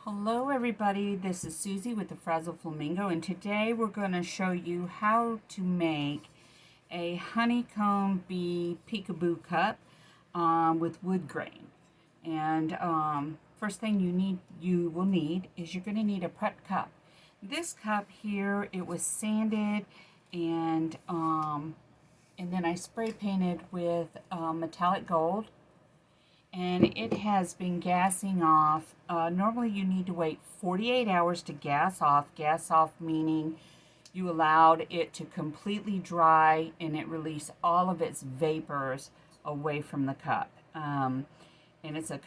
Hello everybody, this is Susie with the Frazzle Flamingo, and today we're going to show you how to make a honeycomb bee peekaboo cup with wood grain. And first thing you will need is you're going to need a prepped cup. This cup here, it was sanded and then I spray painted with metallic gold. And it has been gassing off. Normally you need to wait 48 hours to gas off. Gas off meaning you allowed it to completely dry and it released all of its vapors away from the cup. And it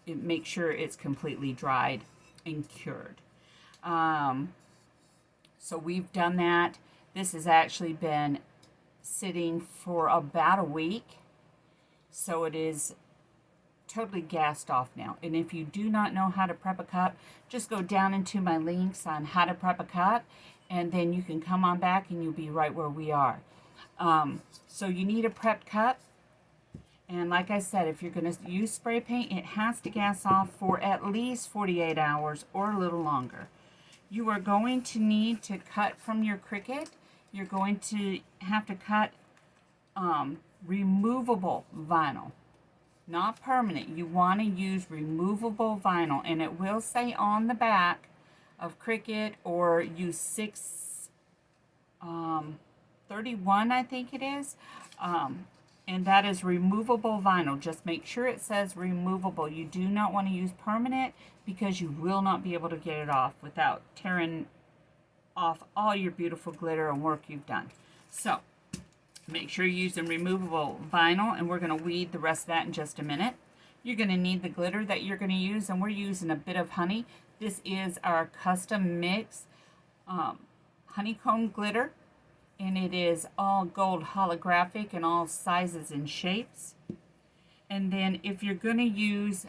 makes sure it's completely dried and cured. So we've done that. This has actually been sitting for about a week. So it is totally gassed off now. And if you do not know how to prep a cup, just go down into my links on how to prep a cup, and then you can come on back and you'll be right where we are. So you need a prepped cup, and like I said, if you're going to use spray paint, it has to gas off for at least 48 hours or a little longer. You are going to need to cut from your Cricut. You're going to have to cut removable vinyl. Not permanent. You want to use removable vinyl, and it will say on the back of Cricut, or use 631, I think it is, and that is removable vinyl. Just make sure it says removable. You do not want to use permanent because you will not be able to get it off without tearing off all your beautiful glitter and work you've done. So make sure you're using removable vinyl, and we're going to weed the rest of that in just a minute. You're going to need the glitter that you're going to use, and we're using a bit of honey. This is our custom mix honeycomb glitter, and it is all gold holographic in all sizes and shapes. And then if you're going to use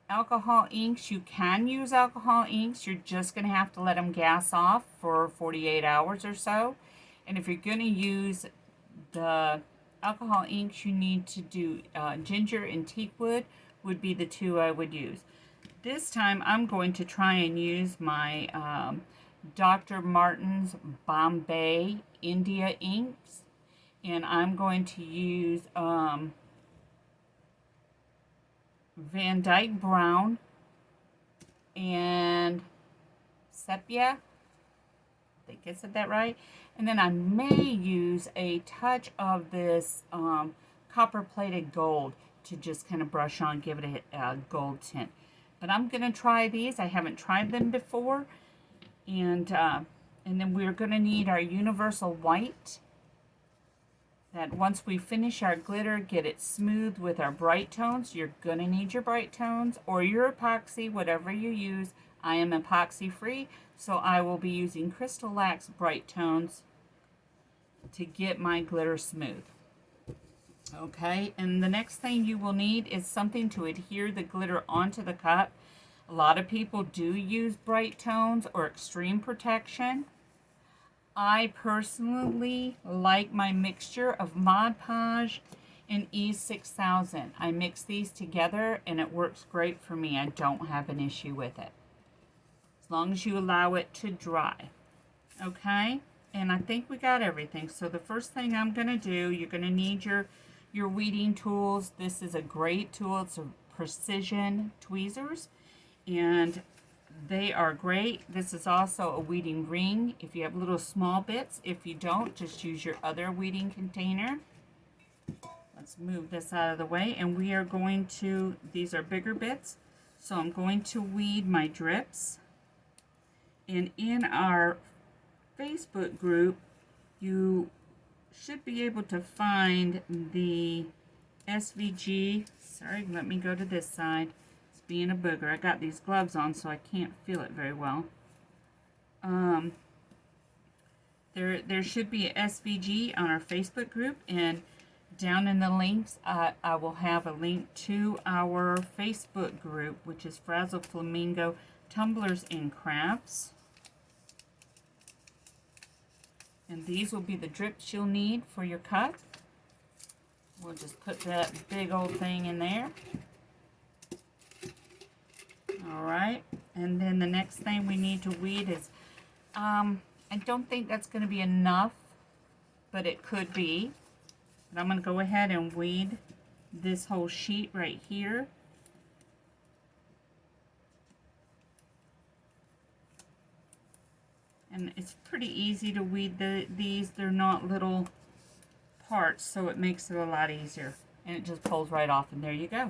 alcohol inks, you can use alcohol inks. You're just going to have to let them gas off for 48 hours or so. And if you're going to use the alcohol inks, you need to do ginger and teakwood would be the two I would use. This time I'm going to try and use my Dr. Martin's Bombay India inks, and I'm going to use Van Dyke Brown and Sepia. I think I said that right. And then I may use a touch of this copper-plated gold to just kind of brush on, give it a gold tint. But I'm going to try these. I haven't tried them before. And then we're going to need our universal white. That once we finish our glitter, get it smooth with our bright tones. You're going to need your bright tones or your epoxy, whatever you use. I am epoxy free, so I will be using CrystaLac's bright tones to get my glitter smooth. Okay, and the next thing you will need is something to adhere the glitter onto the cup. A lot of people do use bright tones or extreme protection. I personally like my mixture of Mod Podge and E6000. I mix these together and it works great for me. I don't have an issue with it, as long as you allow it to dry. Okay, and I think we got everything. So the first thing I'm going to do, you're going to need your weeding tools. This is a great tool. It's a precision tweezers, and they are great. This is also a weeding ring if you have little small bits. If you don't, just use your other weeding container. Let's move this out of the way, and we are going to, these are bigger bits, so I'm going to weed my drips. And in our Facebook group, you should be able to find the SVG. Sorry, let me go to this side. It's being a booger. I got these gloves on, so I can't feel it very well. There should be a SVG on our Facebook group, and down in the links, I will have a link to our Facebook group, which is Frazzle Flamingo Tumblers and Crafts. And these will be the drips you'll need for your cup. We'll just put that big old thing in there. All right, and then the next thing we need to weed is, I don't think that's going to be enough, but it could be. But I'm going to go ahead and weed this whole sheet right here. And it's pretty easy to weed these. They're not little parts, so it makes it a lot easier. And it just pulls right off, and there you go.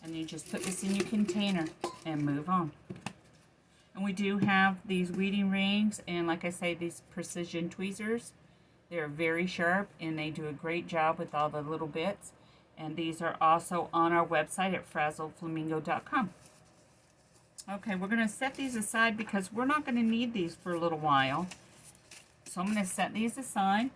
And you just put this in your container and move on. And we do have these weeding rings, and like I say, these precision tweezers. They're very sharp, and they do a great job with all the little bits. And these are also on our website at frazzleflamingo.com. Okay, we're going to set these aside because we're not going to need these for a little while. So I'm going to set these aside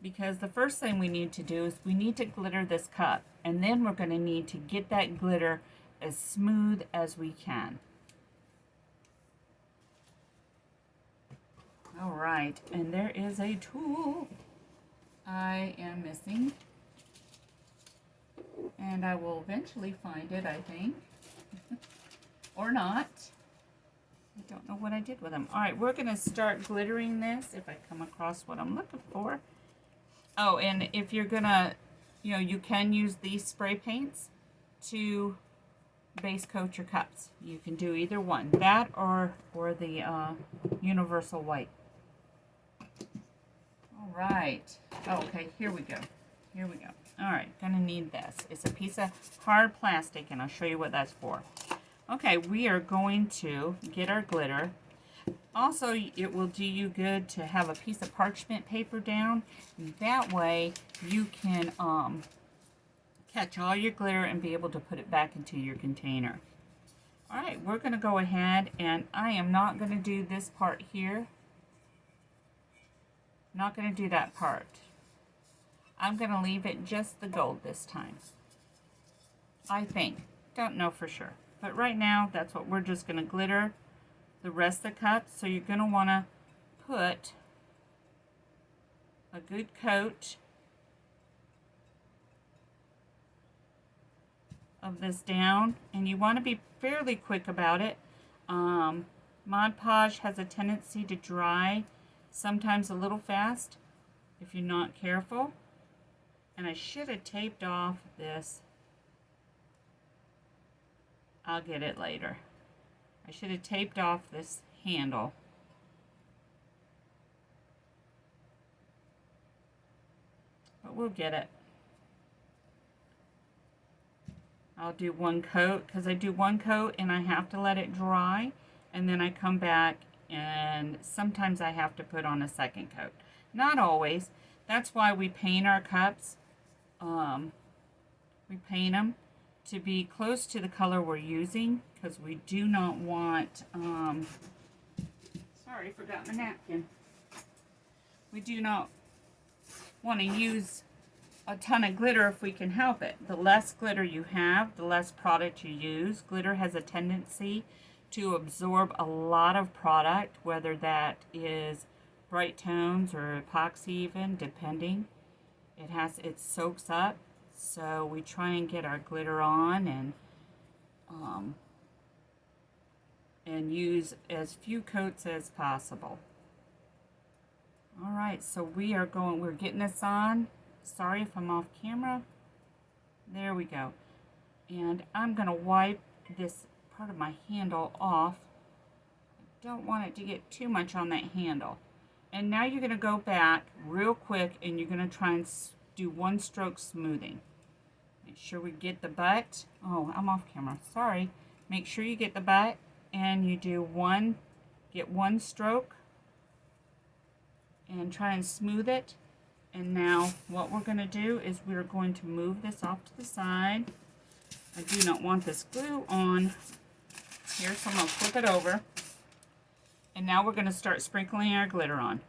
because the first thing we need to do is we need to glitter this cup. And then we're going to need to get that glitter as smooth as we can. All right, and there is a tool I am missing. And I will eventually find it, I think. Or not. I don't know what I did with them. All right, we're going to start glittering this if I come across what I'm looking for. Oh, and if you're going to, you can use these spray paints to base coat your cups. You can do either one, that or the universal white. All right. Oh, okay, here we go. Here we go. All right, gonna need this. It's a piece of hard plastic, and I'll show you what that's for. Okay, we are going to get our glitter. Also, it will do you good to have a piece of parchment paper down. That way, you can catch all your glitter and be able to put it back into your container. All right, we're going to go ahead, and I am not going to do this part here. Not going to do that part. I'm going to leave it just the gold this time. I think. Don't know for sure. But right now, that's what we're just going to glitter the rest of the cup. So you're going to want to put a good coat of this down. And you want to be fairly quick about it. Mod Podge has a tendency to dry sometimes a little fast if you're not careful. And I should have taped off this. I'll get it later. I should have taped off this handle. But we'll get it. I'll do one coat because I do one coat and I have to let it dry. And then I come back and sometimes I have to put on a second coat. Not always. That's why we paint our cups. We paint them to be close to the color we're using because we do not want, sorry, forgot my napkin. We do not want to use a ton of glitter if we can help it. The less glitter you have, the less product you use. Glitter has a tendency to absorb a lot of product, whether that is bright tones or epoxy even, depending. It soaks up. So we try and get our glitter on and use as few coats as possible. All right, so we're getting this on. Sorry if I'm off camera. There we go. And I'm gonna wipe this part of my handle off. I don't want it to get too much on that handle. And now you're gonna go back real quick and you're gonna try and do one stroke smoothing. Make sure we get the butt. Oh, I'm off camera. Sorry. Make sure you get the butt and you do get one stroke and try and smooth it. And now what we're going to do is we're going to move this off to the side. I do not want this glue on here, so I'm going to flip it over. And now we're going to start sprinkling our glitter on.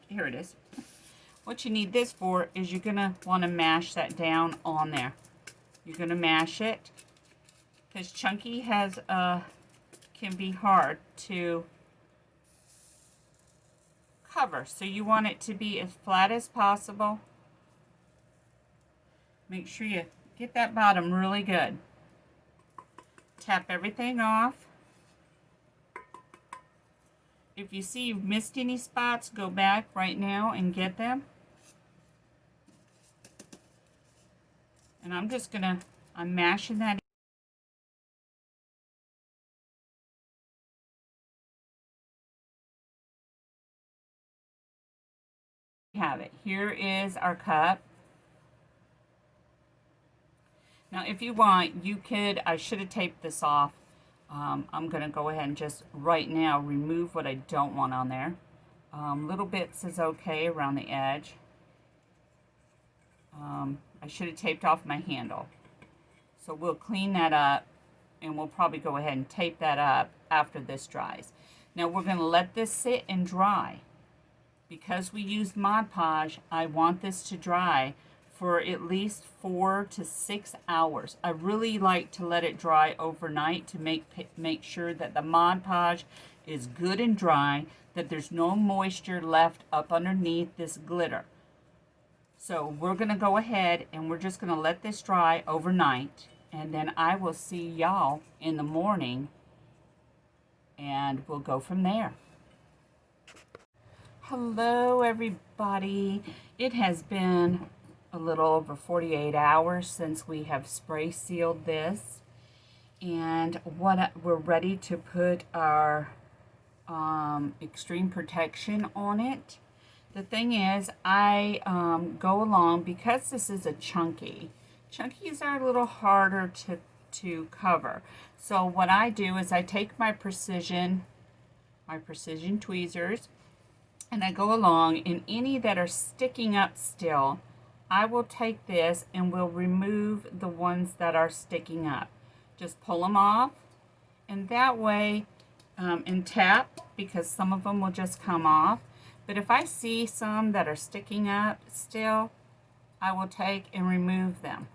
Here it is. What you need this for is you're going to want to mash that down on there. You're going to mash it because chunky can be hard to cover. So you want it to be as flat as possible. Make sure you get that bottom really good. Tap everything off. If you see you've missed any spots, go back right now and get them. And I'm mashing that. Have it. Here is our cup. Now if you want, you could, I should have taped this off. I'm going to go ahead and just right now remove what I don't want on there. Little bits is okay around the edge. I should have taped off my handle. So we'll clean that up and we'll probably go ahead and tape that up after this dries. Now we're going to let this sit and dry. Because we used Mod Podge, I want this to dry for at least 4 to 6 hours. I really like to let it dry overnight to make sure that the Mod Podge is good and dry, that there's no moisture left up underneath this glitter. So we're going to go ahead and we're just going to let this dry overnight, and then I will see y'all in the morning and we'll go from there. Hello everybody. It has been a little over 48 hours since we have spray sealed this, and we're ready to put our extreme protection on it. The thing is, I go along, because this is a chunky. Chunkies are a little harder to cover. So what I do is I take my precision tweezers, and I go along, and any that are sticking up still, I will take this and will remove the ones that are sticking up. Just pull them off, and that way, and tap, because some of them will just come off. But if I see some that are sticking up still, I will take and remove them.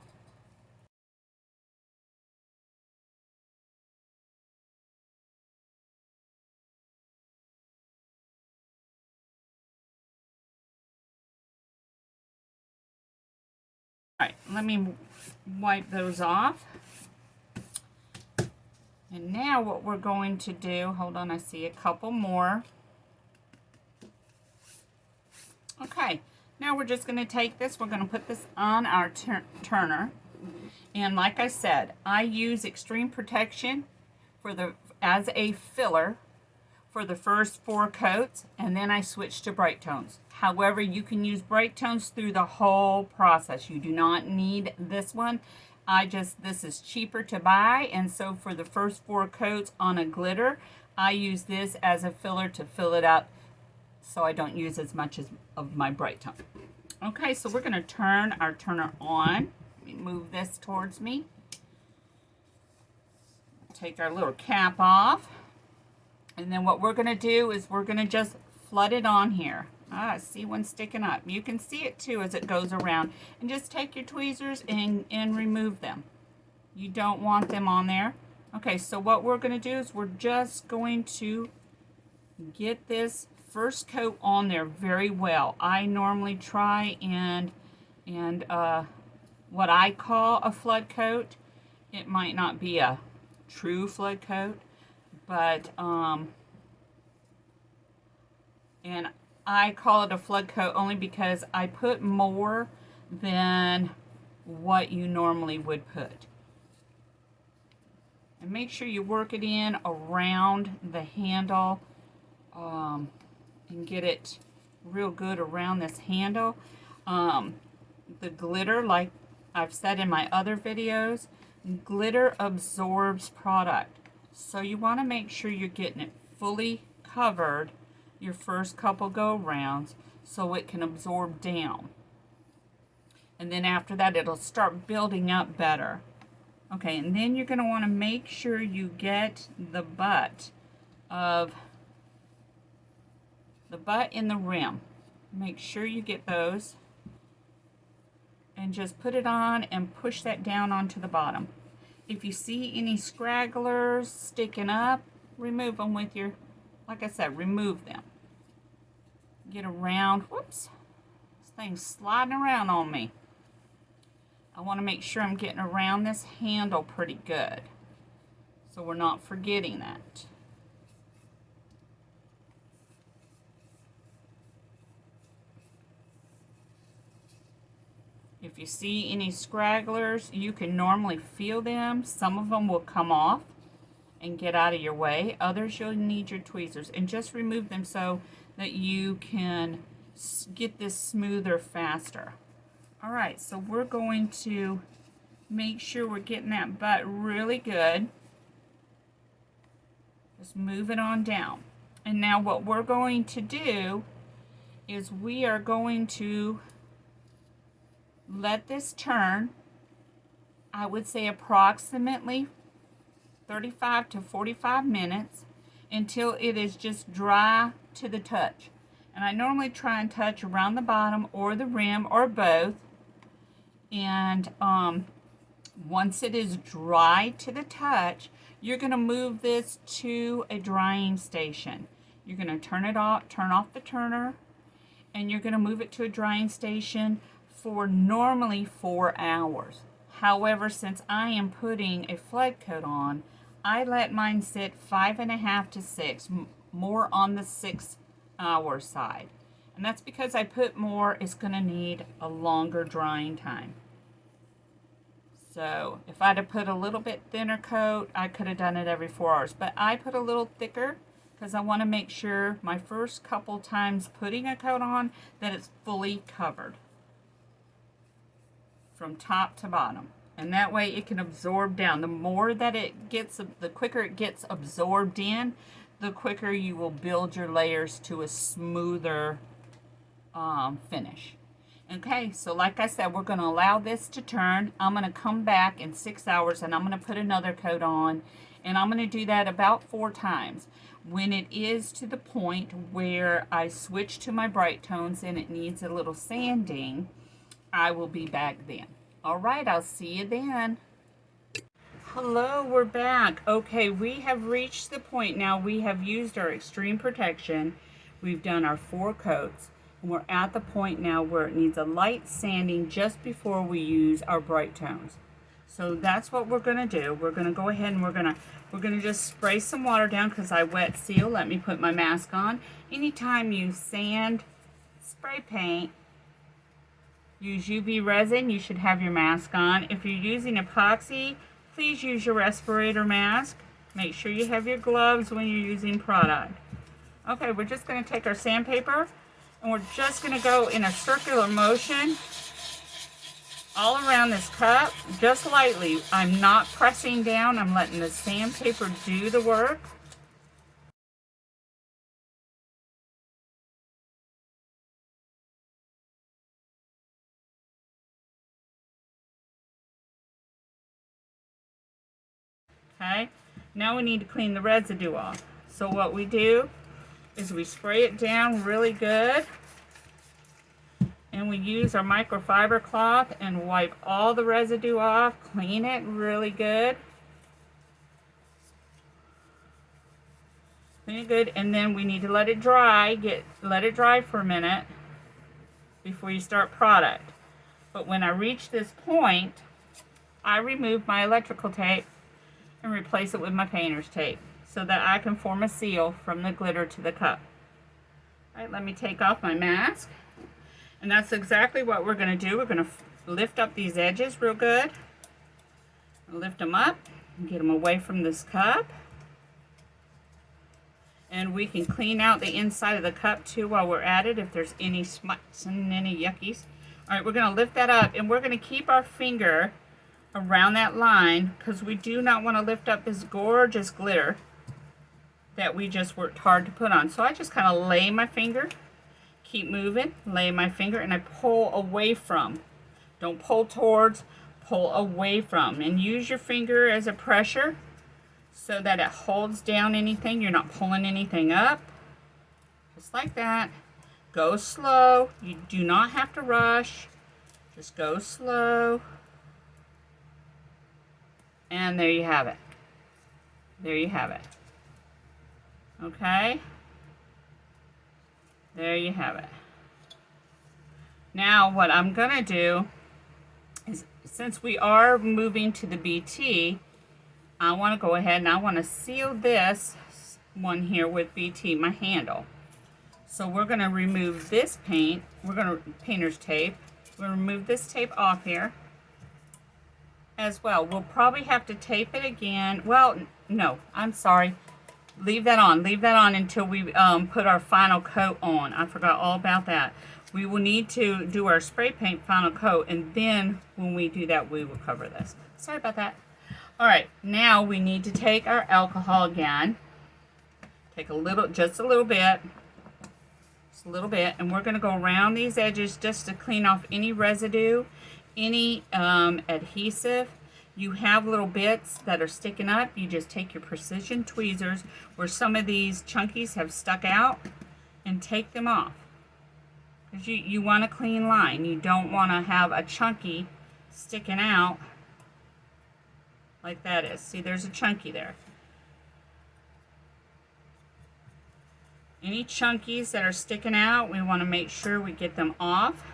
All right, let me wipe those off. And now what we're going to do, hold on, I see a couple more. Okay, now we're just going to take this, we're going to put this on our turner. And like I said, I use Extreme Protection as a filler for the first 4 coats, and then I switch to bright tones. However, you can use bright tones through the whole process. You do not need this one. This is cheaper to buy, and so for the first 4 coats on a glitter, I use this as a filler to fill it up, so I don't use as much of my bright tone. Okay, so we're going to turn our turner on. Let me move this towards me. Take our little cap off. And then what we're going to do is we're going to just flood it on here. I see one sticking up. You can see it too as it goes around. And just take your tweezers and remove them. You don't want them on there. Okay, so what we're going to do is we're just going to get this first coat on there very well. I normally try and what I call a flood coat. It might not be a true flood coat, but and I call it a flood coat only because I put more than what you normally would put. And make sure you work it in around the handle and get it real good around this handle. The glitter, like I've said in my other videos, glitter absorbs product. So you want to make sure you're getting it fully covered your first couple go-rounds so it can absorb down. And then after that, it'll start building up better. Okay, and then you're going to want to make sure you get the butt and the rim. Make sure you get those. And just put it on and push that down onto the bottom. If you see any scragglers sticking up, remove them with your, like I said, remove them. get around. Whoops, this thing's sliding around on me. I want to make sure I'm getting around this handle pretty good, so we're not forgetting that. If you see any scragglers, you can normally feel them. Some of them will come off and get out of your way. Others you'll need your tweezers, and just remove them so that you can get this smoother faster. All right, so we're going to make sure we're getting that butt really good. Just move it on down. And now what we're going to do is we are going to let this turn, I would say approximately 35 to 45 minutes until it is just dry to the touch. And I normally try and touch around the bottom or the rim or both. And once it is dry to the touch, you're going to move this to a drying station. You're going to turn off the turner, and you're going to move it to a drying station for normally 4 hours. However, since I am putting a flood coat on, I let mine sit 5.5 to 6, more on the 6-hour side. And that's because I put more, it's going to need a longer drying time. So if I'd have put a little bit thinner coat, I could have done it every 4 hours. But I put a little thicker because I want to make sure my first couple times putting a coat on that it's fully covered from top to bottom. And that way it can absorb down. The more that it gets, the quicker it gets absorbed in, the quicker you will build your layers to a smoother finish. Okay, so like I said, we're going to allow this to turn. I'm going to come back in 6 hours and I'm going to put another coat on. And I'm going to do that about 4 times. When it is to the point where I switch to my bright tones and it needs a little sanding, I will be back then. All right, I'll see you then. Hello, we're back. Okay, we have reached the point now. We have used our extreme protection. We've done our 4 coats. And we're at the point now where it needs a light sanding just before we use our bright tones. So that's what we're going to do. We're going to go ahead and we're going to just spray some water down because I wet seal. Let me put my mask on. Anytime you sand, spray paint, use UV resin, you should have your mask on. If you're using epoxy, please use your respirator mask. Make sure you have your gloves when you're using product. Okay, we're just going to take our sandpaper and we're just going to go in a circular motion all around this cup, just lightly. I'm not pressing down. I'm letting the sandpaper do the work. Okay, now we need to clean the residue off. So what we do is we spray it down really good, and we use our microfiber cloth and wipe all the residue off, clean it really good. Clean it good, and then we need to let it dry, let it dry for a minute before you start product. But when I reach this point, I remove my electrical tape and replace it with my painter's tape so that I can form a seal from the glitter to the cup. All right, let me take off my mask. And that's exactly what we're going to do. We're going to lift up these edges real good. Lift them up and get them away from this cup. And we can clean out the inside of the cup too while we're at it if there's any smuts and any yuckies. All right, we're going to lift that up and we're going to keep our finger around that line because we do not want to lift up this gorgeous glitter that we just worked hard to put on. So I just kind of lay my finger, keep moving, lay my finger, and I pull away from. Don't pull towards, pull away from. And use your finger as a pressure so that it holds down anything. You're not pulling anything up. Just like that. Go slow. You do not have to rush. Just go slow. And there you have it. There you have it. Okay? There you have it. Now what I'm going to do is, since we are moving to the BT, I want to go ahead and I want to seal this one here with BT, my handle. So we're going to remove this paint. We're going to painter's tape. We're going to remove this tape off here as well. We'll probably have to tape it again. Well, no, I'm sorry. Leave that on. Leave that on until we put our final coat on. I forgot all about that. We will need to do our spray paint final coat, and then when we do that, we will cover this. Sorry about that. All right, now we need to take our alcohol again. Take a little, just a little bit. Just a little bit, and we're going to go around these edges just to clean off any residue, any adhesive. You have little bits that are sticking up. You just take your precision tweezers where some of these chunkies have stuck out and take them off. Because you want a clean line. You don't want to have a chunky sticking out like that is. See, there's a chunky there. Any chunkies that are sticking out, we want to make sure we get them off.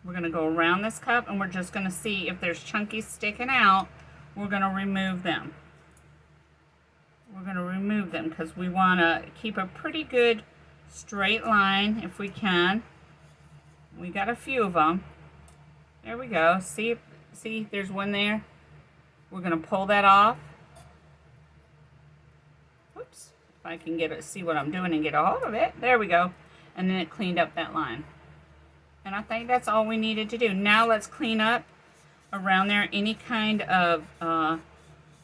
We're going to go around this cup and we're just going to see if there's chunkies sticking out. We're going to remove them. We're going to remove them because we want to keep a pretty good straight line if we can. We got a few of them. There we go. See, there's one there. We're going to pull that off. Whoops. If I can get it, see what I'm doing and get a hold of it. There we go. And then it cleaned up that line. And I think that's all we needed to do. Now let's clean up around there any kind of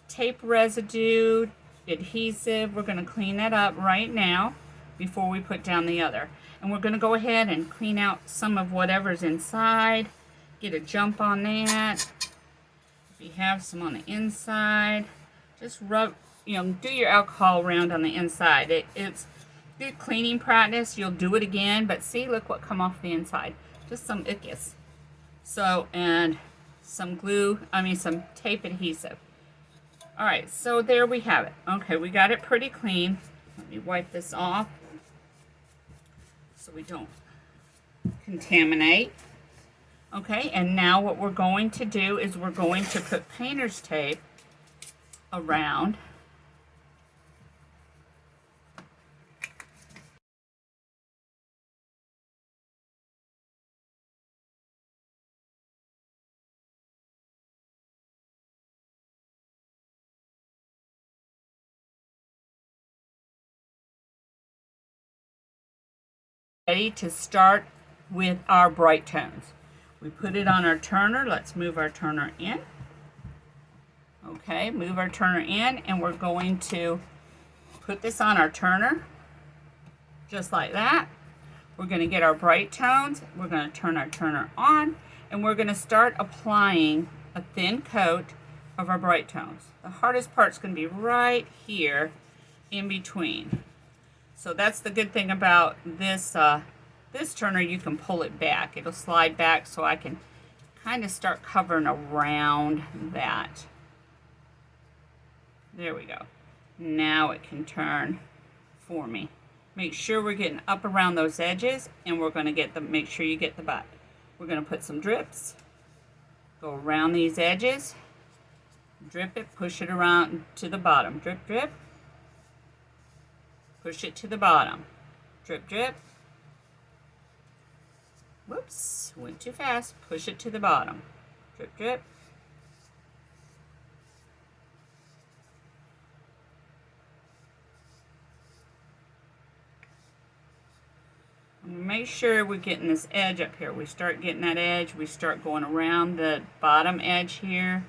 tape residue, adhesive. We're going to clean that up right now before we put down the other. And we're going to go ahead and clean out some of whatever's inside. Get a jump on that. If you have some on the inside, just rub, do your alcohol around on the inside. It's good cleaning practice. You'll do it again, but see, look what come off the inside. Just some ickies. So, and some glue, some tape adhesive. All right, so there we have it. Okay, we got it pretty clean. Let me wipe this off so we don't contaminate. Okay, and now what we're going to do is we're going to put painter's tape around ready to start with our bright tones. We put it on our turner. Let's move our turner in. Okay, move our turner in, and we're going to put this on our turner just like that. We're going to get our bright tones. We're going to turn our turner on, and we're going to start applying a thin coat of our bright tones. The hardest part's going to be right here in between. So that's the good thing about this this turner. You can pull it back. It'll slide back, so I can kind of start covering around that. There we go. Now it can turn for me. Make sure we're getting up around those edges, and we're going to get them. Make sure you get the butt. We're going to put some drips. Go around these edges. Drip it. Push it around to the bottom. Drip, drip. Push it to the bottom. Drip, drip. Whoops, went too fast. Push it to the bottom. Drip, drip. Make sure we're getting this edge up here. We start getting that edge. We start going around the bottom edge here.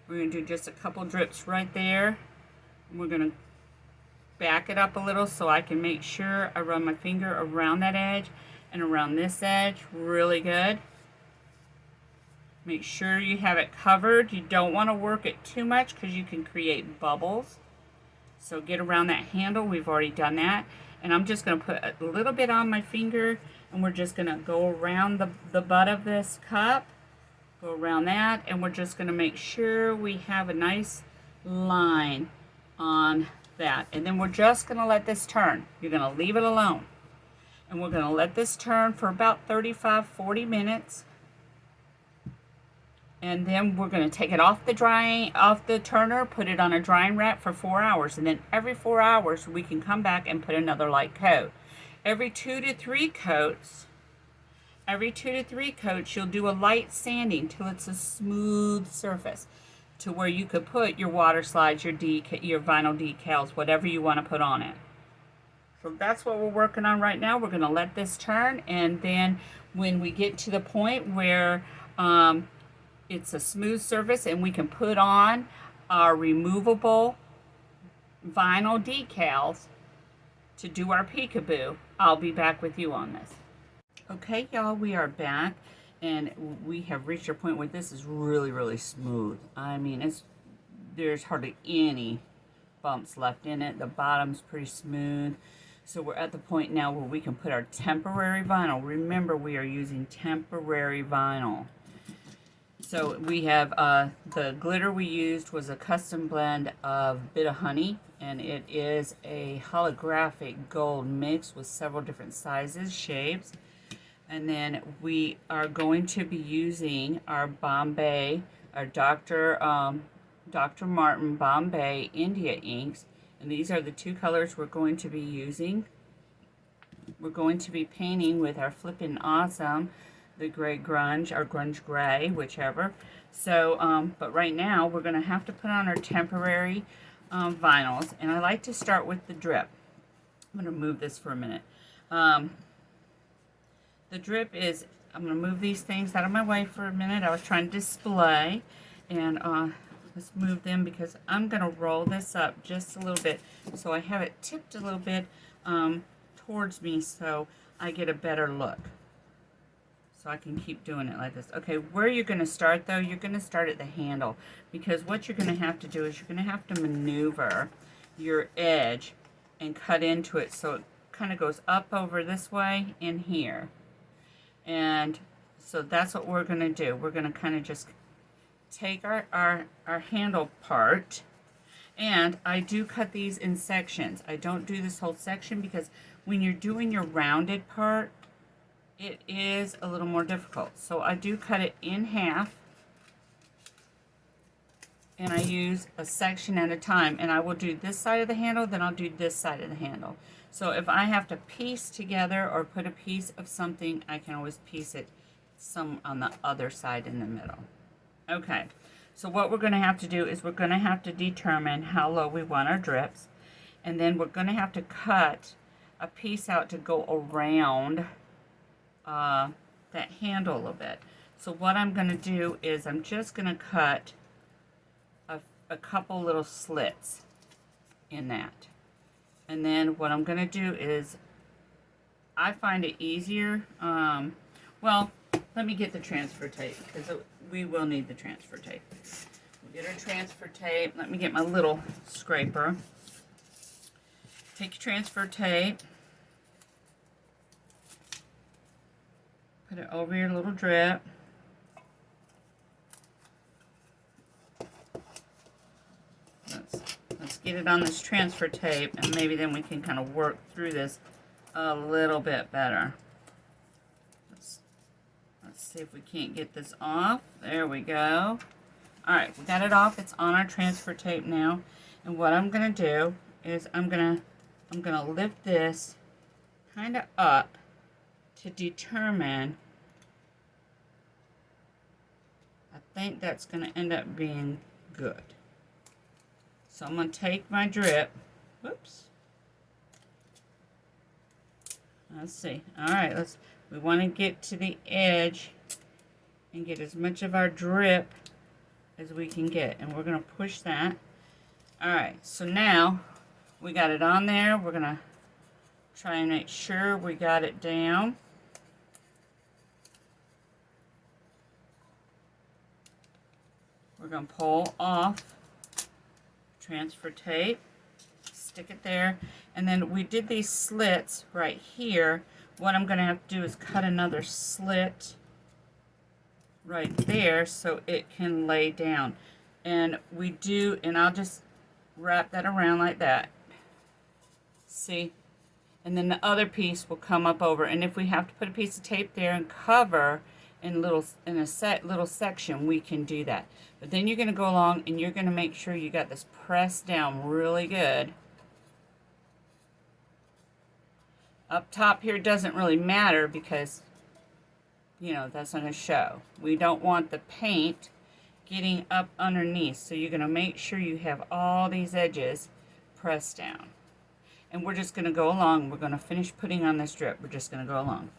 We're going to do just a couple drips right there. We're going to back it up a little so I can make sure I run my finger around that edge and around this edge really good. Make sure you have it covered. You don't want to work it too much because you can create bubbles. So get around that handle. We've already done that. And I'm just going to put a little bit on my finger, and we're just going to go around the butt of this cup. Go around that, and we're just going to make sure we have a nice line on that. And then we're just going to let this turn. You're going to leave it alone. And we're going to let this turn for about 35-40 minutes. And then we're going to take it off the turner, put it on a drying rack for 4 hours. And then every 4 hours, we can come back and put another light coat. Every 2 to 3 coats, you'll do a light sanding till it's a smooth surface, to where you could put your water slides, your vinyl decals, whatever you want to put on it. So that's what we're working on right now. We're going to let this turn, and then when we get to the point where it's a smooth surface and we can put on our removable vinyl decals to do our peekaboo, I'll be back with you on this. Okay, y'all, we are back, and we have reached a point where this is really, really smooth. I mean, there's hardly any bumps left in it. The bottom's pretty smooth. So we're at the point now where we can put our temporary vinyl. Remember, we are using temporary vinyl. So we have, the glitter we used was a custom blend of Bit of Honey, and it is a holographic gold mix with several different sizes, shapes. And then we are going to be using our Bombay, our Dr. Martin Bombay India inks. And these are the two colors we're going to be using. We're going to be painting with our Flippin' Awesome, the Gray Grunge, or Grunge Gray, whichever. So, but right now we're going to have to put on our temporary vinyls. And I like to start with the drip. I'm going to move this for a minute. The drip is, I'm going to move these things out of my way for a minute. I was trying to display, and let's move them because I'm going to roll this up just a little bit so I have it tipped a little bit towards me so I get a better look. So I can keep doing it like this. Okay, where you're going to start though, you're going to start at the handle, because what you're going to have to do is you're going to have to maneuver your edge and cut into it so it kind of goes up over this way and here. And so that's what we're going to do. We're going to kind of just take our handle part, and I do cut these in sections. I don't do this whole section because when you're doing your rounded part, it is a little more difficult. So I do cut it in half, and I use a section at a time, and I will do this side of the handle, then I'll do this side of the handle. So if I have to piece together or put a piece of something, I can always piece it some on the other side in the middle. Okay, so what we're going to have to do is we're going to have to determine how low we want our drips, and then we're going to have to cut a piece out to go around that handle a little bit. So what I'm going to do is I'm just going to cut a couple little slits in that. And then what I'm going to do is, I find it easier, well, let me get the transfer tape, because we will need the transfer tape. We'll get our transfer tape. Let me get my little scraper. Take your transfer tape. Put it over your little drip. Let's get it on this transfer tape, and maybe then we can kind of work through this a little bit better. Let's see if we can't get this off. There we go. Alright, we got it off. It's on our transfer tape now. And what I'm going to do is I'm gonna lift this kind of up to determine. I think that's going to end up being good. So I'm going to take my drip. Whoops. Let's see. Alright, we want to get to the edge and get as much of our drip as we can get. And we're going to push that. Alright, so now we got it on there. We're going to try and make sure we got it down. We're going to pull off transfer tape, stick it there, and then we did these slits right here. What I'm going to have to do is cut another slit right there so it can lay down. And we do, and I'll just wrap that around like that, See? And then the other piece will come up over. And if we have to put a piece of tape there and cover in a little section, we can do that. But then you're going to go along and you're going to make sure you got this pressed down really good. Up top here doesn't really matter because, you know, that's not going to show. We don't want the paint getting up underneath. So you're going to make sure you have all these edges pressed down. And we're just going to go along. We're going to finish putting on this drip. We're just going to go along.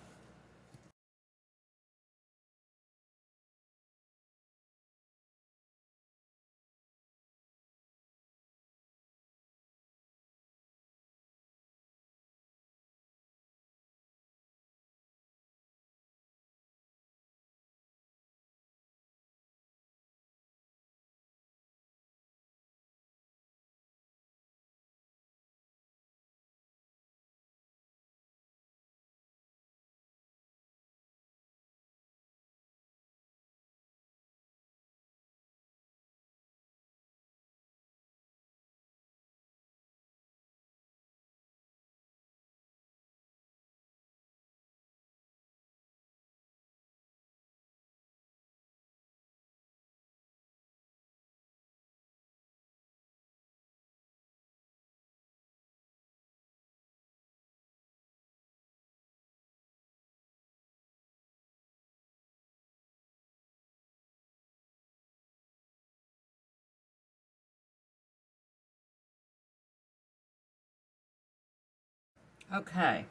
Okay.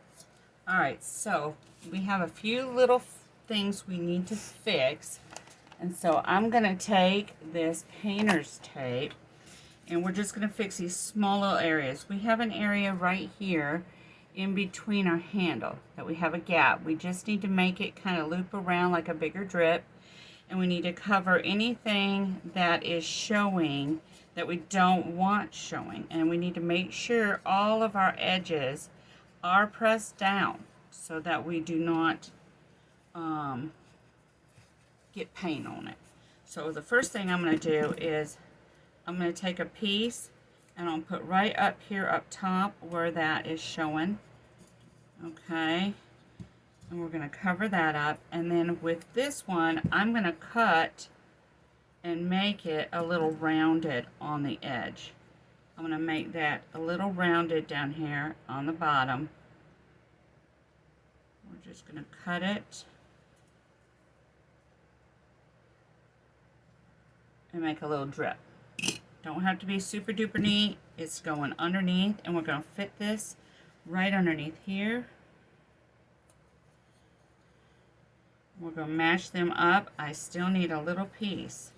All right, so we have a few little things we need to fix. And so I'm going to take this painter's tape and we're just going to fix these small little areas. We have an area right here in between our handle that we have a gap. We just need to make it kind of loop around like a bigger drip. And we need to cover anything that is showing that we don't want showing. And we need to make sure all of our edges are pressed down so that we do not get paint on it. So the first thing I'm going to do is I'm going to take a piece and I'll put right up here up top where that is showing. Okay, and we're going to cover that up, and then with this one I'm going to cut and make it a little rounded on the edge. I'm going to make that a little rounded down here on the bottom. We're just going to cut it and make a little drip. Don't have to be super duper neat. It's going underneath, and we're going to fit this right underneath here. We're going to mash them up. I still need a little piece.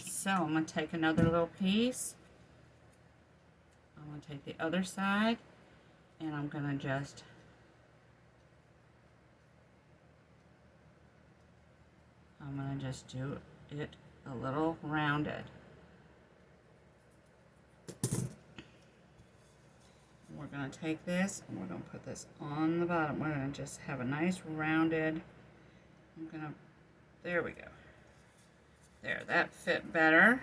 So I'm going to take another little piece. I'm going to take the other side, and I'm going to just do it a little rounded. We're going to take this and we're going to put this on the bottom. We're going to just have a nice rounded. There we go. There, that fit better.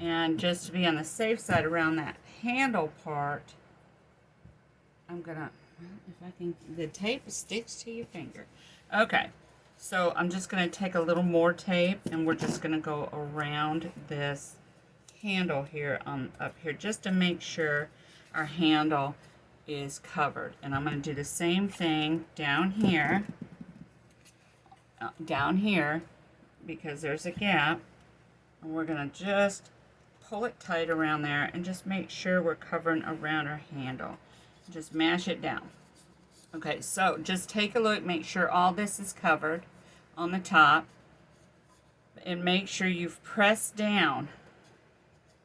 And just to be on the safe side around that handle part, I'm gonna, if I can, the tape sticks to your finger. Okay, so I'm just gonna take a little more tape and we're just gonna go around this handle here up here just to make sure our handle is covered. And I'm going to do the same thing down here, because there's a gap, and we're going to just pull it tight around there and just make sure we're covering around our handle. Just mash it down. Okay, so just take a look, make sure all this is covered on the top, and make sure you've pressed down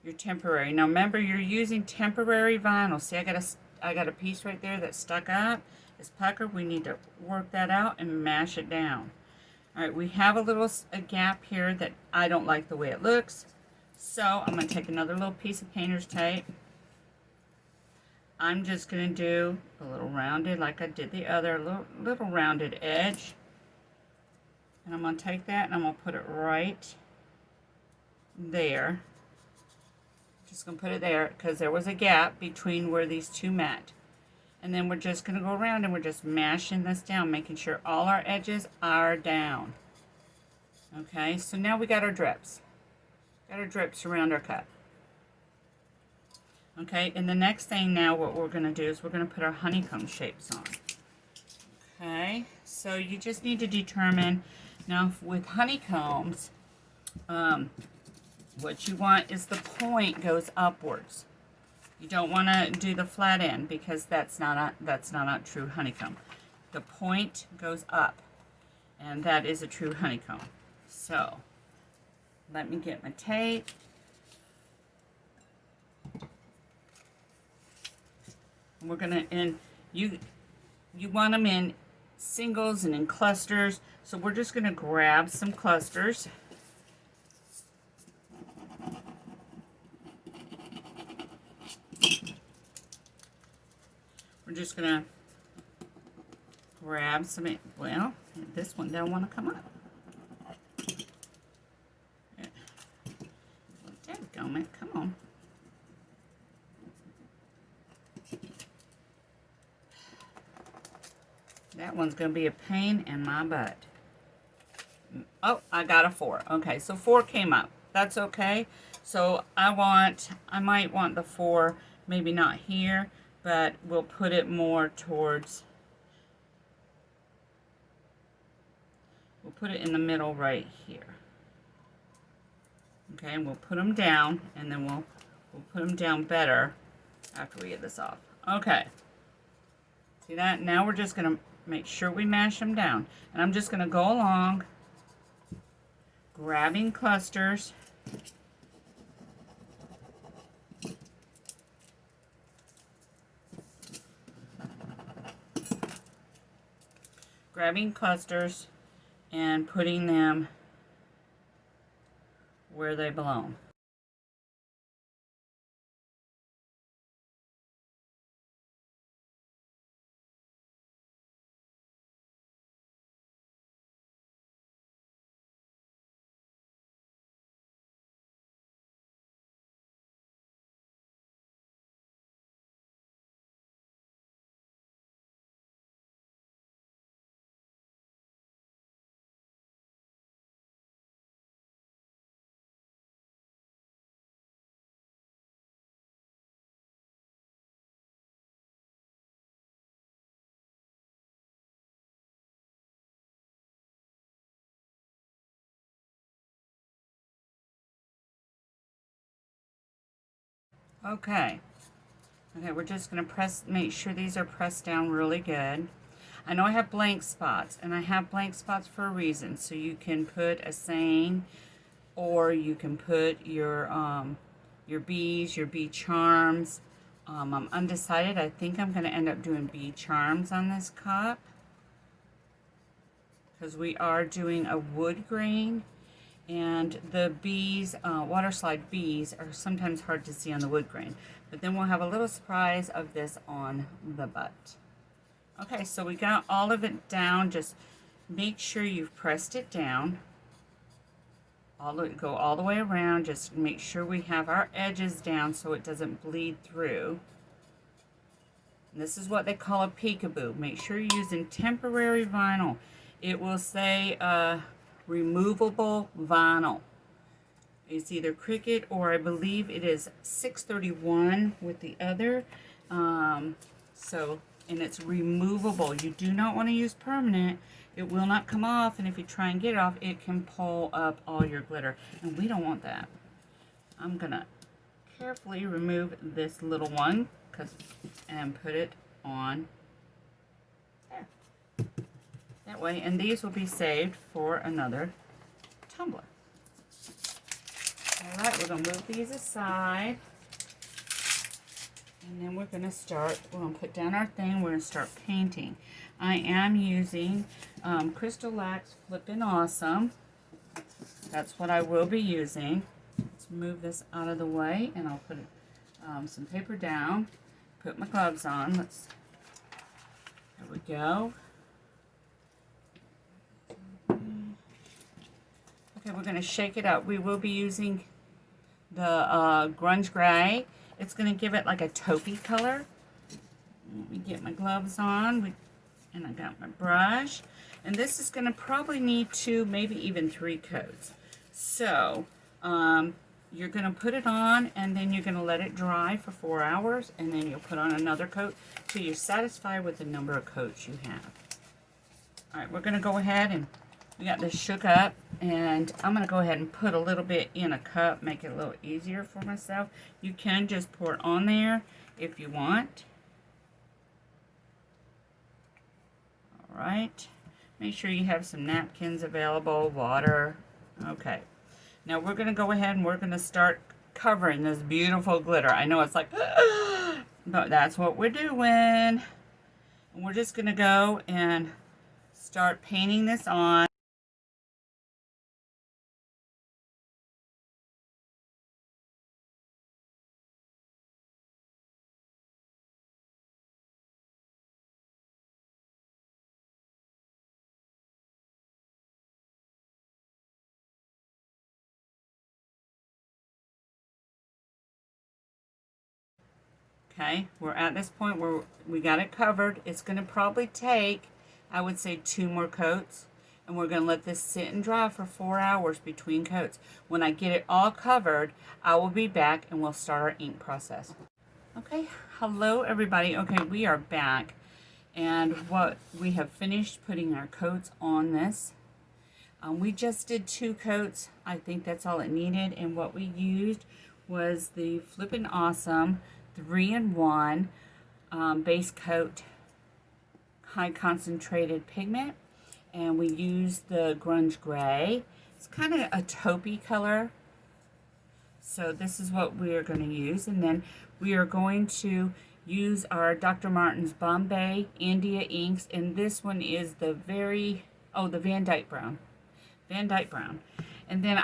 your temporary. Now remember, you're using temporary vinyl. See, I got a piece right there that's stuck up. It's puckered. We need to work that out and mash it down. All right, we have a gap here that I don't like the way it looks. So I'm going to take another little piece of painter's tape. I'm just going to do a little rounded like I did the other, little rounded edge. And I'm going to take that and I'm going to put it right there. Just going to put it there because there was a gap between where these two met. And then we're just going to go around and we're just mashing this down, making sure all our edges are down. Okay, so now we got our drips. Got our drips around our cup. Okay, and the next thing now what we're going to do is we're going to put our honeycomb shapes on. Okay, so you just need to determine, now with honeycombs, what you want is the point goes upwards. You don't want to do the flat end because that's not a true honeycomb. The point goes up, and that is a true honeycomb. So, let me get my tape. And we're gonna, and you want them in singles and in clusters. So we're just gonna grab some clusters. We're just gonna grab some, well, this one don't want to come up. Dadgummit, come on. That one's gonna be a pain in my butt. Oh, I got a 4. Okay, so 4 came up. That's okay. So I might want the 4, maybe not here, but we'll put it more towards, we'll put it in the middle right here. Okay, and we'll put them down, and then we'll put them down better after we get this off. Okay. See that? Now we're just going to make sure we mash them down. And I'm just going to go along, grabbing clusters. Grabbing clusters and putting them where they belong. Okay. Okay, we're just going to make sure these are pressed down really good. I know I have blank spots, and I have blank spots for a reason. So you can put a saying, or you can put your bees, your bee charms. I'm undecided. I think I'm going to end up doing bee charms on this cup, because we are doing a wood grain. And the bees, water slide bees, are sometimes hard to see on the wood grain. But then we'll have a little surprise of this on the butt. Okay, so we got all of it down. Just make sure you've pressed it down. Go all the way around. Just make sure we have our edges down so it doesn't bleed through. And this is what they call a peekaboo. Make sure you're using temporary vinyl. It will say removable vinyl. It's either Cricut or I believe it is 631 with the other. And it's removable. You do not want to use permanent. It will not come off, and if you try and get it off, it can pull up all your glitter, and we don't want that. I'm gonna carefully remove this little one and put it on there. That way, and these will be saved for another tumbler. All right, we're going to move these aside. And then we're going to put down our thing. We're going to start painting. I am using CrystaLac's Flippin' Awesome. That's what I will be using. Let's move this out of the way, and I'll put some paper down. Put my gloves on. There we go. Okay, we're going to shake it up. We will be using grunge gray. It's going to give it like a taupey color. Let me get my gloves on, and I got my brush. And this is going to probably need 2, maybe even 3 coats. So, you're going to put it on, and then you're going to let it dry for 4 hours, and then you'll put on another coat till you're satisfied with the number of coats you have. All right, we're going to go ahead and we got this shook up, and I'm going to go ahead and put a little bit in a cup, make it a little easier for myself. You can just pour it on there if you want. All right, make sure you have some napkins available, water. Okay, now we're going to go ahead and we're going to start covering this beautiful glitter. I know it's like, but that's what we're doing. And we're just going to go and start painting this on. Okay, we're at this point where we got it covered. It's going to probably take, I would say, 2 more coats. And we're going to let this sit and dry for 4 hours between coats. When I get it all covered, I will be back and we'll start our ink process. Okay, hello everybody. Okay, we are back. And what we have finished putting our coats on this. We just did 2 coats. I think that's all it needed. And what we used was the Flippin' Awesome 3-in-1 base coat high concentrated pigment, and we used the grunge gray. It's kind of a taupey color, so this is what we are going to use. And then we are going to use our Dr. Martin's Bombay India inks, and this one is the the Van Dyke Brown. And then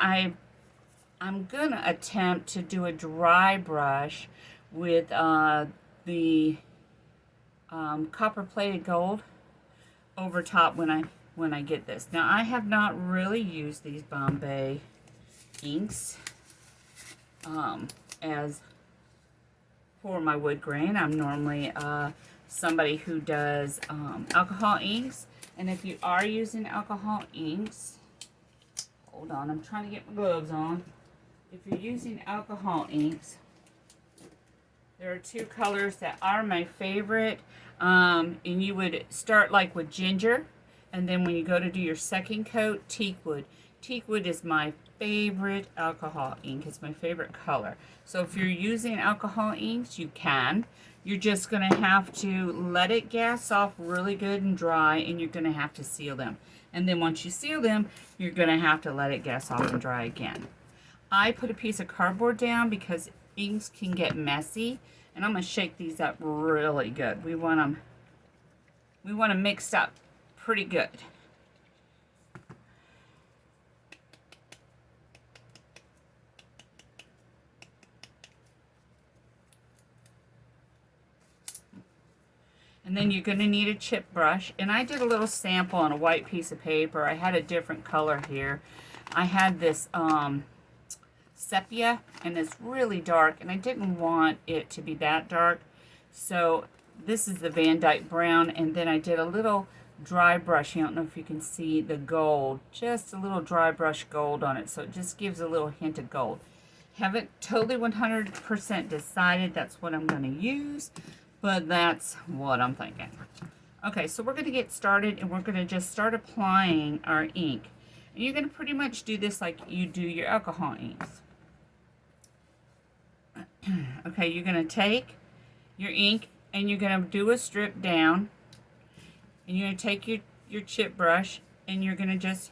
I'm gonna attempt to do a dry brush with the copper plated gold over top when I get this. Now, I have not really used these Bombay inks as for my wood grain. I'm normally somebody who does alcohol inks, and if you are using alcohol inks, hold on, I'm trying to get my gloves on. If you're using alcohol inks, there are 2 colors that are my favorite, and you would start like with ginger, and then when you go to do your second coat, teakwood. Teakwood is my favorite alcohol ink. It's my favorite color. So if you're using alcohol inks, you can. You're just going to have to let it gas off really good and dry, and you're going to have to seal them. And then once you seal them, you're going to have to let it gas off and dry again. I put a piece of cardboard down because inks can get messy, and I'm going to shake these up really good. We want them mixed up pretty good. And then you're going to need a chip brush, and I did a little sample on a white piece of paper. I had a different color here. I had this sepia, and it's really dark, and I didn't want it to be that dark, so this is the Van Dyke Brown. And then I did a little dry brush. I don't know if you can see the gold, just a little dry brush gold on it, so it just gives a little hint of gold. Haven't totally 100% decided that's what I'm going to use, but that's what I'm thinking. Okay, so we're going to get started, and we're going to just start applying our ink. And you're going to pretty much do this like you do your alcohol inks. Okay, you're going to take your ink and you're going to do a strip down, and you're going to take your chip brush and you're going to just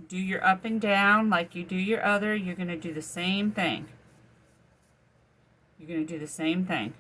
do your up and down like you do your other. You're going to do the same thing. You're going to do the same thing.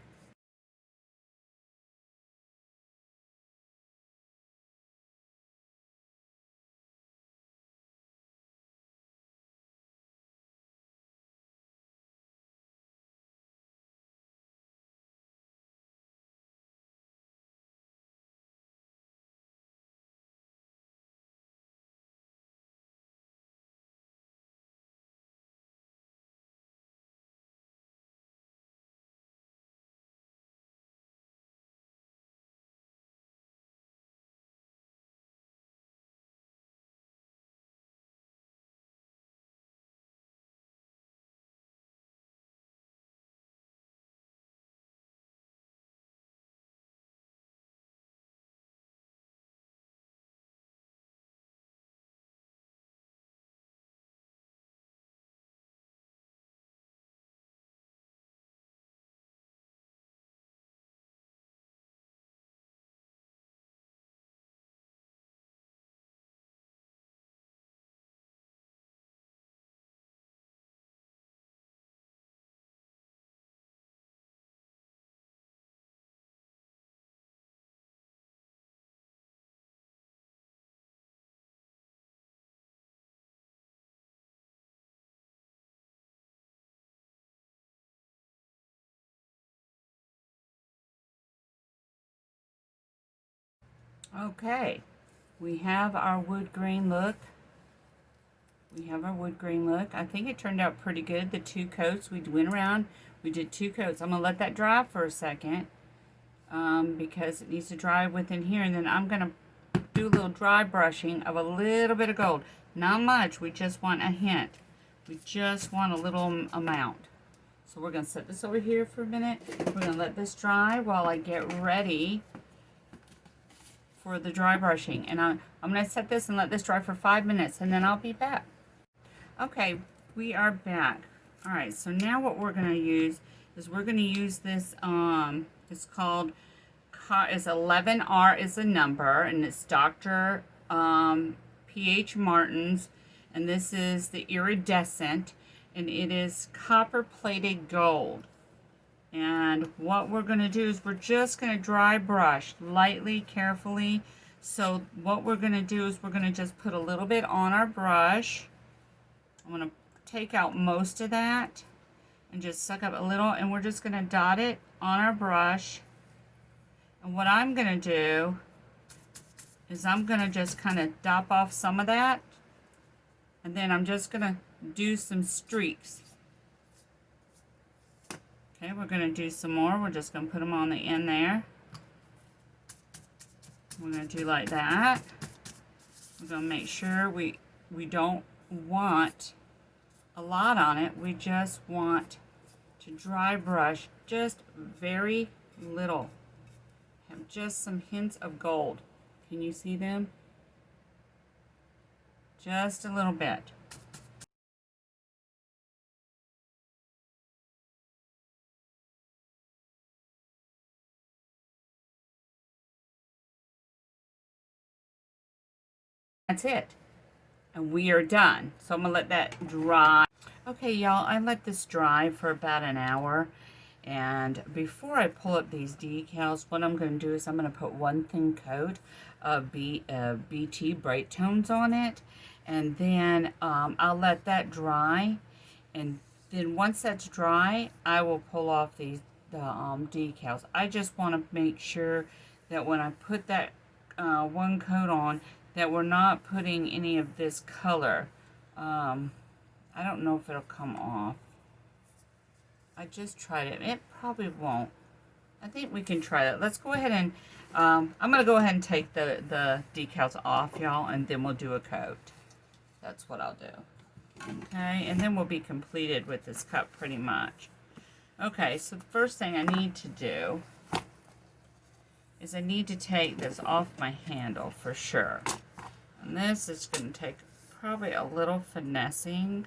Okay, we have our wood grain look. I think it turned out pretty good. The 2 coats, we went around, we did 2 coats. I'm going to let that dry for a second because it needs to dry within here. And then I'm going to do a little dry brushing of a little bit of gold. Not much, we just want a hint. We just want a little amount. So we're going to set this over here for a minute. We're going to let this dry while I get ready for the dry brushing. And I'm going to set this and let this dry for 5 minutes, and then I'll be back. Okay, we are back. All right, so now what we're going to use is we're going to use this, it's called, it's 11R is a number, and it's Dr. P.H. Martin's, and this is the iridescent, and it is copper plated gold. And what we're going to do is we're just going to dry brush lightly, carefully. So what we're going to do is we're going to just put a little bit on our brush. I'm going to take out most of that and just suck up a little, and we're just going to dot it on our brush. And what I'm going to do is I'm going to just kind of dop off some of that, and then I'm just going to do some streaks. Okay, we're going to do some more. We're just going to put them on the end there. We're going to do like that. We're going to make sure we don't want a lot on it. We just want to dry brush just very little. Have just some hints of gold. Can you see them? Just a little bit. That's it. And we are done. So I'm going to let that dry. Okay, y'all, I let this dry for about an hour. And before I pull up these decals, what I'm going to do is I'm going to put one thin coat of BT Bright Tones on it. And then I'll let that dry. And then once that's dry, I will pull off the decals. I just want to make sure that when I put that one coat on, that we're not putting any of this color. I don't know if it'll come off. I just tried it. It probably won't. I think we can try that. Let's go ahead and, I'm going to go ahead and take the decals off, y'all, and then we'll do a coat. That's what I'll do. Okay, and then we'll be completed with this cup pretty much. Okay, so the first thing I need to do is I need to take this off my handle for sure. And this is going to take probably a little finessing.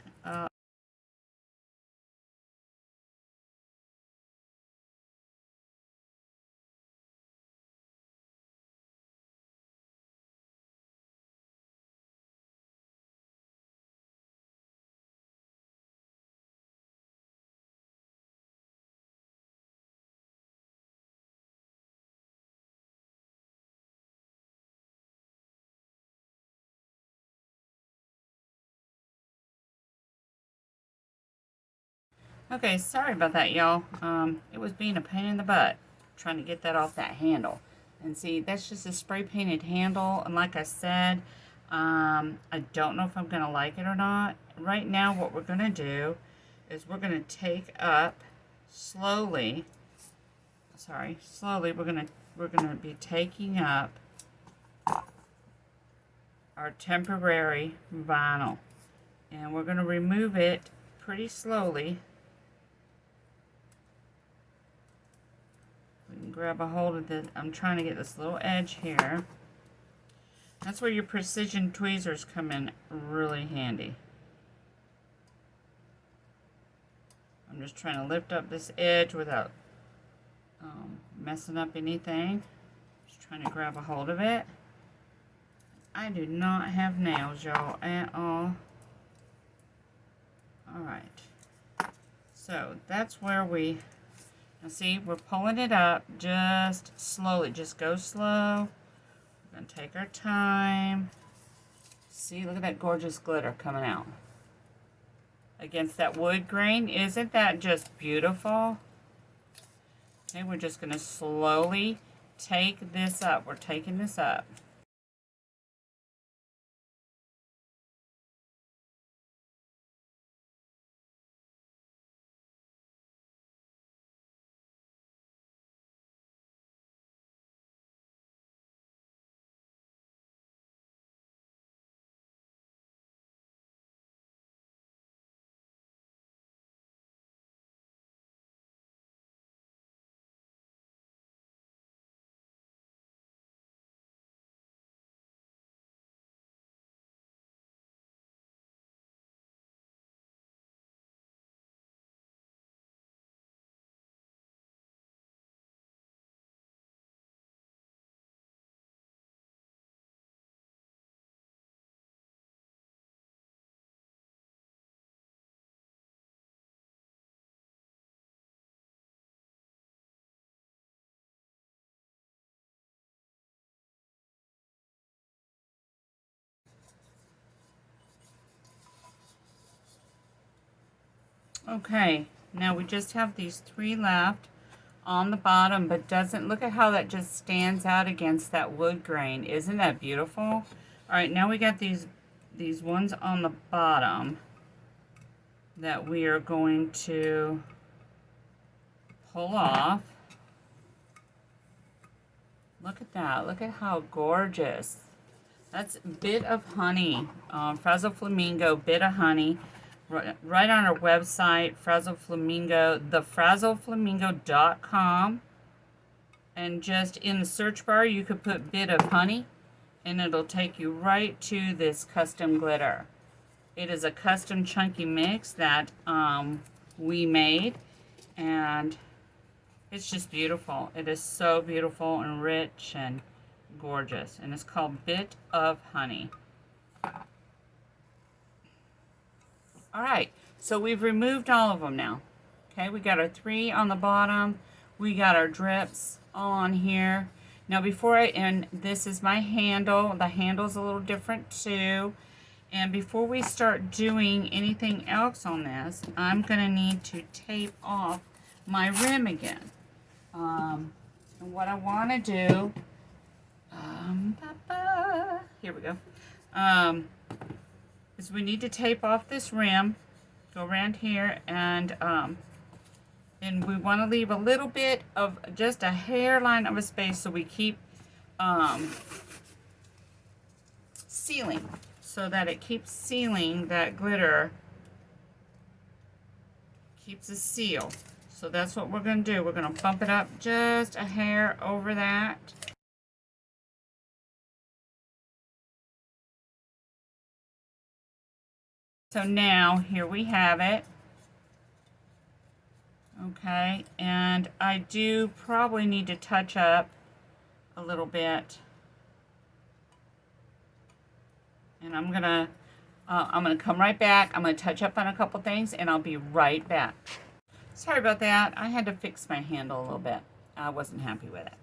Okay, sorry about that, y'all. It was being a pain in the butt trying to get that off that handle. And see, that's just a spray painted handle. And like I said, I don't know if I'm going to like it or not. Right now, what we're going to do is we're going to take up slowly. Slowly. We're going to be taking up our temporary vinyl, and we're going to remove it pretty slowly. We can grab a hold of the, I'm trying to get this little edge here. That's where your precision tweezers come in really handy. I'm just trying to lift up this edge without messing up anything. Just trying to grab a hold of it. I do not have nails, y'all, at all. Alright. So that's where we, now see, we're pulling it up just slowly. Just go slow. We're going to take our time. See, look at that gorgeous glitter coming out against that wood grain. Isn't that just beautiful? Okay, we're just going to slowly take this up. We're taking this up. Okay, now we just have these 3 left on the bottom, but doesn't, look at how that just stands out against that wood grain. Isn't that beautiful? All right, now we got these ones on the bottom that we are going to pull off. Look at that. Look at how gorgeous. That's Bit of Honey, Frazzle Flamingo, Bit of Honey. Right on our website, Frazzle Flamingo, thefrazzleflamingo.com. And just in the search bar, you could put Bit of Honey, and it'll take you right to this custom glitter. It is a custom chunky mix that we made, and it's just beautiful. It is so beautiful and rich and gorgeous, and it's called Bit of Honey. All right, so we've removed all of them now. Okay, we got our 3 on the bottom. We got our drips all on here. Now and this is my handle. The handle's a little different too. And before we start doing anything else on this, I'm gonna need to tape off my rim again. And what I wanna do, here we go. Is we need to tape off this rim, go around here, and we want to leave a little bit of just a hairline of a space so we keep sealing, so that it keeps sealing that glitter, keeps a seal. So that's what we're going to do. We're going to bump it up just a hair over that. So now, here we have it. Okay, and I do probably need to touch up a little bit. And I'm gonna come right back. I'm gonna touch up on a couple things, and I'll be right back. Sorry about that. I had to fix my handle a little bit. I wasn't happy with it.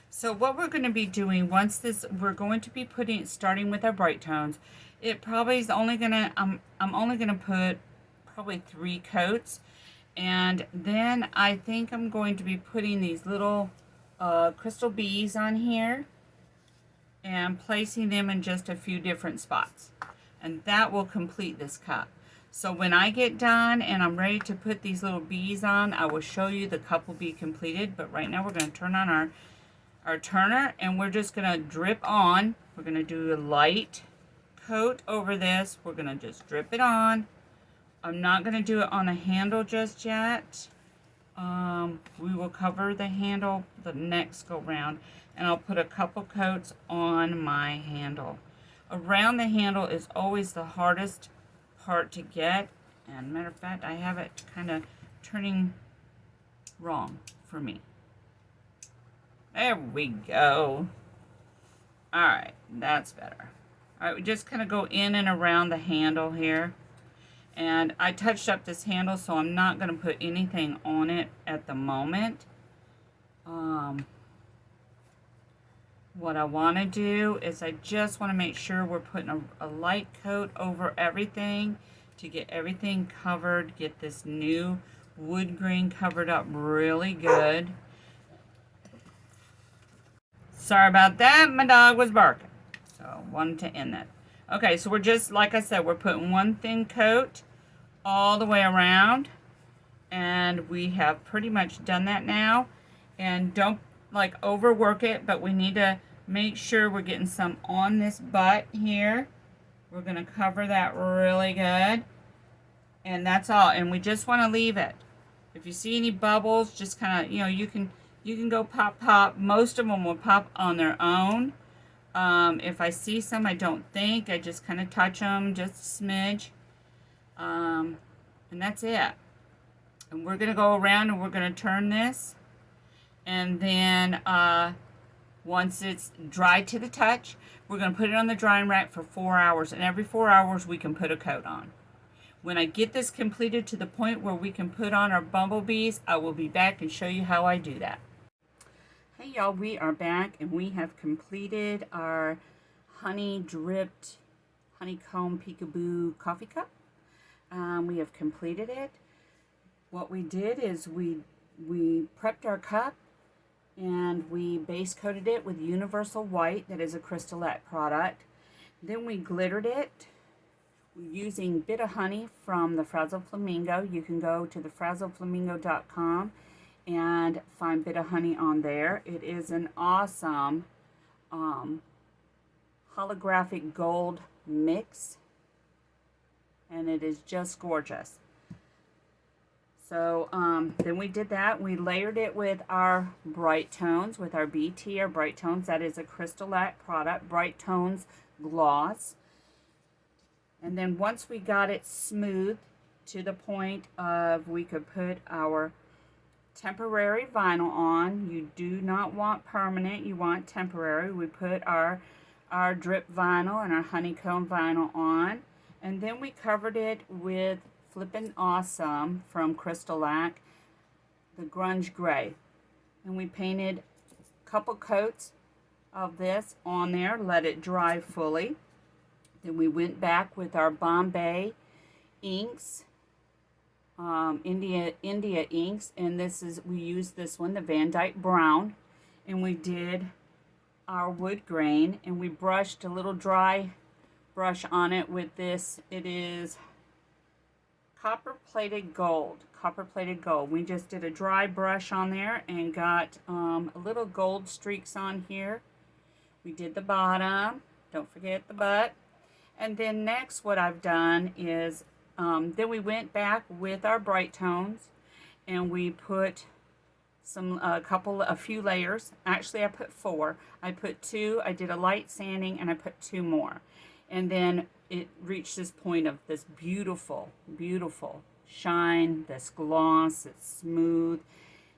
So what we're going to be doing we're going to be starting with our bright tones. It probably is only gonna, I'm only gonna put probably 3 coats, and then I think I'm going to be putting these little crystal bees on here and placing them in just a few different spots, and that will complete this cup. So when I get done and I'm ready to put these little bees on, I will show you the cup will be completed. But right now we're going to turn on our turner, and we're just going to drip on. We're going to do a light coat over this. We're going to just drip it on. I'm not going to do it on the handle just yet. We will cover the handle the next go round, and I'll put a couple coats on my handle. Around the handle is always the hardest part to get, and matter of fact, I have it kind of turning wrong for me. There we go. All right, that's better. All right, we just kind of go in and around the handle here. And I touched up this handle, so I'm not going to put anything on it at the moment. What I want to do is I just want to make sure we're putting a light coat over everything to get everything covered, get this new wood grain covered up really good. Sorry about that. My dog was barking. So, wanted to end that. Okay, so we're just, like I said, we're putting one thin coat all the way around. And we have pretty much done that now. And don't, like, overwork it, but we need to make sure we're getting some on this butt here. We're going to cover that really good. And that's all. And we just want to leave it. If you see any bubbles, just kind of, you know, you can go pop. Most of them will pop on their own. If I see some, I don't think. I just kind of touch them, just a smidge. And that's it. And we're going to go around and we're going to turn this. And then once it's dry to the touch, we're going to put it on the drying rack for 4 hours. And every 4 hours, we can put a coat on. When I get this completed to the point where we can put on our bumblebees, I will be back and show you how I do that. Hey y'all, we are back and we have completed our honey dripped honeycomb peekaboo coffee cup. We have completed it. What we did is we prepped our cup and we base coated it with universal white, that is a CrystaLac product. Then we glittered it using Bit of Honey from the Frazzled Flamingo. You can go to thefrazzledflamingo.com and find Bit of Honey on there. It is an awesome holographic gold mix, and it is just gorgeous. So then we did that. We layered it with our Bright Tones, with our BT, our Bright Tones. That is a CrystaLac product, Bright Tones Gloss. And then once we got it smooth to the point of we could put our temporary vinyl on. You do not want permanent, you want temporary. We put our drip vinyl and our honeycomb vinyl on. And then we covered it with Flippin' Awesome from CrystaLac, the Grunge Gray. And we painted a couple coats of this on there, let it dry fully. Then we went back with our Bombay inks, India inks, and we used this one, the Van Dyke Brown, and we did our wood grain, and we brushed a little dry brush on it with this. It is copper plated gold. We just did a dry brush on there and got a little gold streaks on here. We did the bottom. Don't forget the butt. And then next what I've done is, then we went back with our Bright Tones and we put a few layers. Actually, I put 4. I put 2, I did a light sanding, and I put 2 more. And then it reached this point of this beautiful, beautiful shine, this gloss, it's smooth.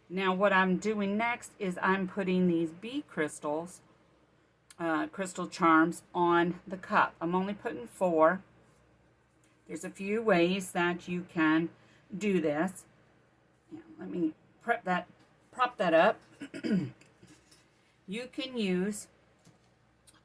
Now what I'm doing next is I'm putting these bee crystals, crystal charms on the cup. I'm only putting 4. There's a few ways that you can do this. Now, let me prop that up. You can use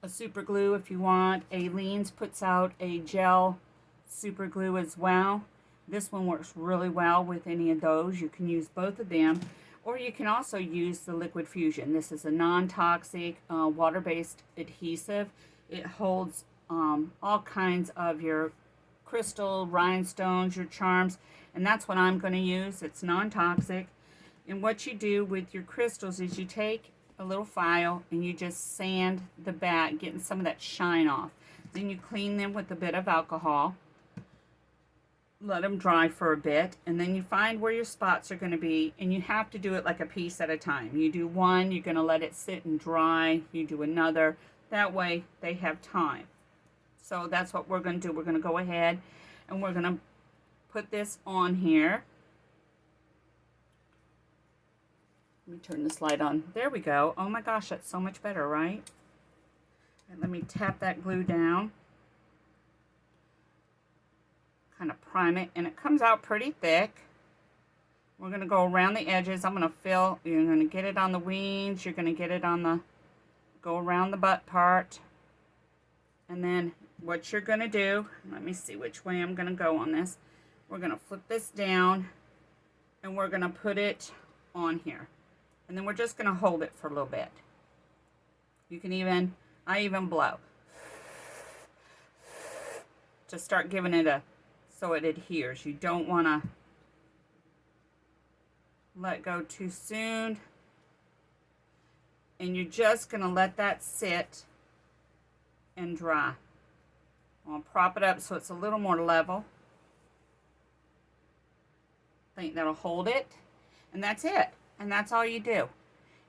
a super glue if you want. Aleene's puts out a gel super glue as well. This one works really well with any of those. You can use both of them. Or you can also use the Liquid Fusion. This is a non-toxic, water-based adhesive. It holds all kinds of your crystal, rhinestones, your charms, and that's what I'm going to use. It's non-toxic. And what you do with your crystals is you take a little file and you just sand the back, getting some of that shine off. Then you clean them with a bit of alcohol. Let them dry for a bit, and then you find where your spots are going to be, and you have to do it like a piece at a time. You do one, you're going to let it sit and dry. You do another. That way they have time. So that's what we're going to do. We're going to go ahead and we're going to put this on here. Let me turn this light on. There we go. Oh my gosh, that's so much better, right? And let me tap that glue down. Kind of prime it, and it comes out pretty thick. We're going to go around the edges. I'm going to fill, you're going to get it on the wings, you're going to get it on the, go around the butt part. And then what you're going to do, let me see which way I'm going to go on this. We're going to flip this down, and we're going to put it on here. And then we're just going to hold it for a little bit. You can even, I even blow to start giving it a, so it adheres. You don't want to let go too soon. And you're just going to let that sit and dry. I'll prop it up so it's a little more level. I think that'll hold it. And that's it. And that's all you do.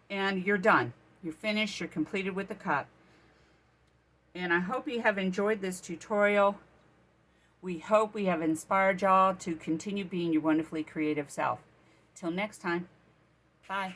And you're done. You're finished. You're completed with the cup. And I hope you have enjoyed this tutorial. We hope we have inspired y'all to continue being your wonderfully creative self. Till next time. Bye.